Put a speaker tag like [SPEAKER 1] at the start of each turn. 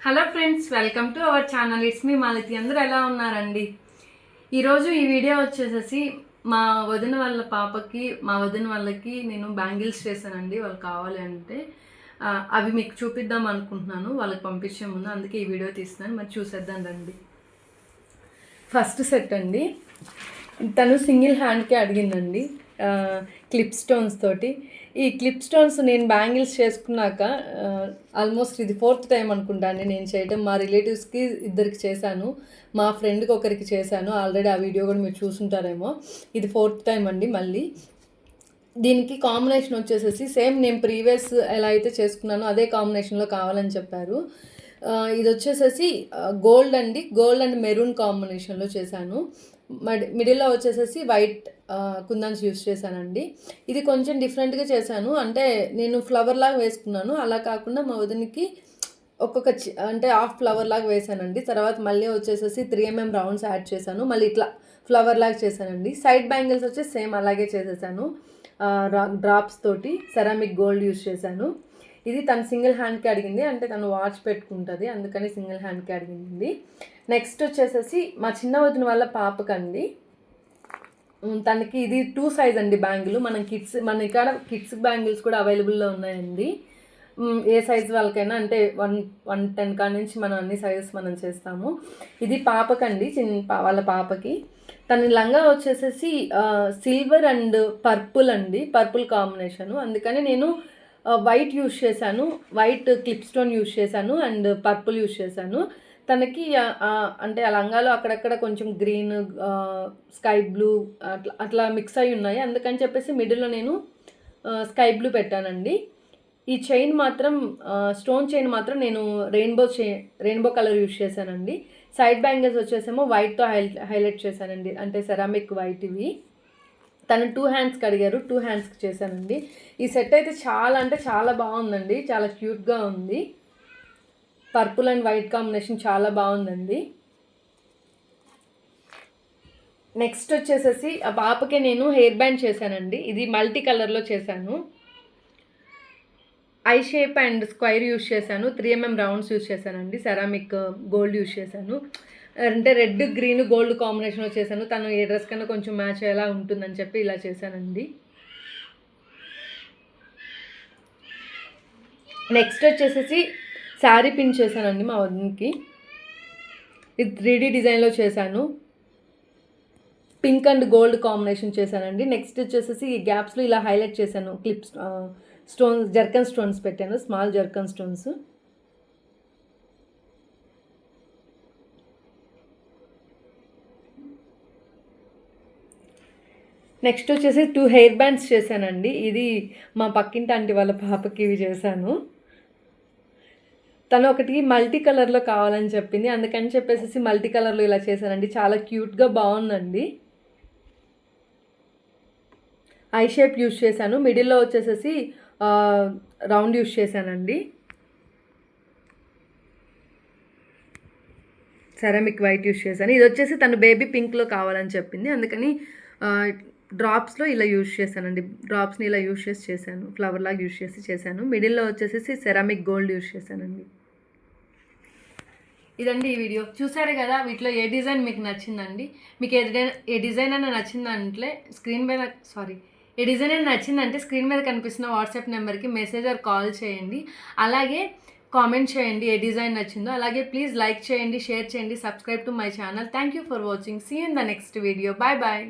[SPEAKER 1] Hello friends, welcome to our channel. It's me Malathi. అందరూ ఎలా ఉన్నారండి? ఈరోజు ఈ వీడియో వచ్చేసేసి మా వదిన వాళ్ళ పాపకి, మా వదిన వాళ్ళకి నేను బ్యాంగిల్స్ చేశానండి. వాళ్ళు కావాలి అంటే అవి మీకు చూపిద్దాం అనుకుంటున్నాను వాళ్ళకి పంపించే ముందు. అందుకే ఈ వీడియో తీస్తున్నాను. మరి చూసేద్దాం రండి. ఫస్ట్ సెట్ అండి, తను సింగిల్ హ్యాండ్కే అడిగిందండి క్లిప్ స్టోన్స్ తోటి. ఈ క్లిప్ స్టోన్స్ నేను బ్యాంగిల్స్ చేసుకున్నాక ఆల్మోస్ట్ ఇది 4th టైం అనుకుంటాను నేను చేయడం. మా రిలేటివ్స్కి ఇద్దరికి చేశాను, మా ఫ్రెండ్కి ఒకరికి చేశాను. ఆల్రెడీ ఆ వీడియో కూడా మీరు చూసుంటారేమో. ఇది 4th టైం అండి. మళ్ళీ దీనికి కాంబినేషన్ వచ్చేసేసి సేమ్ నేను ప్రీవియస్ ఎలా అయితే చేసుకున్నానో అదే కాంబినేషన్లో కావాలని చెప్పారు. ఇది వచ్చేసేసి గోల్డ్ అండి, గోల్డ్ అండ్ మెరూన్ కాంబినేషన్లో చేశాను. మిడిల్లో వచ్చేసేసి వైట్ కుందన్స్ యూస్ చేశానండి. ఇది కొంచెం డిఫరెంట్గా చేశాను, అంటే నేను ఫ్లవర్ లాగా వేసుకున్నాను. అలా కాకుండా మా వదినికి ఒక్కొక్క అంటే హాఫ్ ఫ్లవర్ లాగా వేసానండి. తర్వాత మళ్ళీ వచ్చేసేసి 3mm రౌండ్స్ యాడ్ చేశాను. మళ్ళీ ఇట్లా ఫ్లవర్ లాగా చేశానండి. సైడ్ బ్యాంగిల్స్ వచ్చి సేమ్ అలాగే చేసేసాను. డ్రాప్స్ తోటి సెరామిక్ గోల్డ్ యూస్ చేశాను. ఇది తను సింగిల్ హ్యాండ్కి అడిగింది, అంటే తను వాచ్ పెట్టుకుంటుంది, అందుకని సింగిల్ హ్యాండ్కి అడిగింది. నెక్స్ట్ వచ్చేసేసి మా చిన్న వదిన వాళ్ళ పాపకండి, తనకి ఇది 2 సైజ్ అండి బ్యాంగిల్. మన ఇక్కడ కిడ్స్ బ్యాంగిల్స్ కూడా అవైలబుల్లో ఉన్నాయండి. ఏ సైజ్ వాళ్ళకైనా, అంటే 110 కాడ నుంచి మనం అన్ని సైజెస్ మనం చేస్తాము. ఇది పాపకండి, వాళ్ళ పాపకి. తన లంగా వచ్చేసేసి సిల్వర్ అండ్ పర్పుల్ అండి, పర్పుల్ కాంబినేషను. అందుకని నేను వైట్ యూస్ చేశాను, వైట్ క్లిప్ స్టోన్ యూస్ చేశాను అండ్ పర్పుల్ యూస్ చేశాను. తనకి అంటే ఆ లంగాలో అక్కడక్కడ కొంచెం గ్రీన్, స్కై బ్లూ అట్లా మిక్స్ అయి ఉన్నాయి. అందుకని చెప్పేసి మిడిల్లో నేను స్కై బ్లూ పెట్టానండి. ఈ చైన్ మాత్రం స్టోన్ చైన్ మాత్రం నేను రెయిన్బో కలర్ యూస్ చేశానండి. సైడ్ బ్యాంగిల్స్ వచ్చేసేమో వైట్తో హైలైట్ చేశానండి, అంటే సెరామిక్ వైట్ ఇవి. తను 2 హ్యాండ్స్కి అడిగారు, 2 హ్యాండ్స్కి చేశానండి. ఈ సెట్ అయితే చాలా అంటే చాలా బాగుందండి, చాలా క్యూట్గా ఉంది. పర్పుల్ అండ్ వైట్ కాంబినేషన్ చాలా బాగుందండి. నెక్స్ట్ వచ్చేసేసి ఆ పాపకే నేను హెయిర్ బ్యాండ్ చేశానండి. ఇది మల్టీ కలర్లో చేశాను. I shape and square use చేశాను. 3mm రౌండ్స్ యూస్ చేశానండి. సెరామిక్ గోల్డ్ యూస్ చేశాను, అంటే రెడ్ గ్రీన్ గోల్డ్ కాంబినేషన్లో చేశాను. తను ఏ డ్రెస్ కన్నా కొంచెం మ్యాచ్ అయ్యేలా ఉంటుందని చెప్పి ఇలా చేశానండి. నెక్స్ట్ వచ్చేసేసి శారీ పిన్ చేశానండి మా వదినకి. ఇది 3D డిజైన్లో చేశాను. పింక్ అండ్ గోల్డ్ కాంబినేషన్ చేశానండి. నెక్స్ట్ వచ్చేసేసి ఈ గ్యాప్స్లో ఇలా హైలైట్ చేశాను. స్టోన్స్, జర్కన్ స్టోన్స్ పెట్టాను, స్మాల్ జర్కన్ స్టోన్స్. నెక్స్ట్ వచ్చేసి 2 హెయిర్ బ్యాండ్స్ చేశానండి. ఇది మా పక్కింటి ఆంటీ వాళ్ళ పాపకి ఇవి చేశాను. తను ఒకటి మల్టీ కలర్లో కావాలని చెప్పింది, అందుకని చెప్పేసి మల్టీ కలర్లో ఇలా చేశానండి. చాలా క్యూట్గా బాగుందండి. ఐ షేప్ యూస్ చేశాను. మిడిల్లో వచ్చేసేసి రౌండ్ యూస్ చేశానండి. సెరామిక్ వైట్ యూస్ చేశాను. ఇది వచ్చేసి తను బేబీ పింక్లో కావాలని చెప్పింది, అందుకని డ్రాప్స్లో ఇలా యూస్ చేశానండి. డ్రాప్స్ని ఇలా యూస్ చేశాను, ఫ్లవర్ లాగా యూస్ చేశాను. మిడిల్లో వచ్చేసి సెరామిక్ గోల్డ్ యూస్ చేశానండి. ఇదండి ఈ వీడియో. చూసారు కదా, వీటిలో ఏ డిజైన్ మీకు నచ్చిందండి? మీకు ఏ డిజైన్ అయినా నచ్చిందంటే ఏ డిజైన్ అయినా నచ్చిందంటే స్క్రీన్ మీద కనిపిస్తున్న వాట్సాప్ నెంబర్కి మెసేజ్ ఆర్ కాల్ చేయండి. అలాగే కామెంట్ చేయండి ఏ డిజైన్ నచ్చిందో. అలాగే ప్లీజ్ లైక్ చేయండి, షేర్ చేయండి, subscribe to my channel. Thank you for watching. See you in the next video. Bye bye.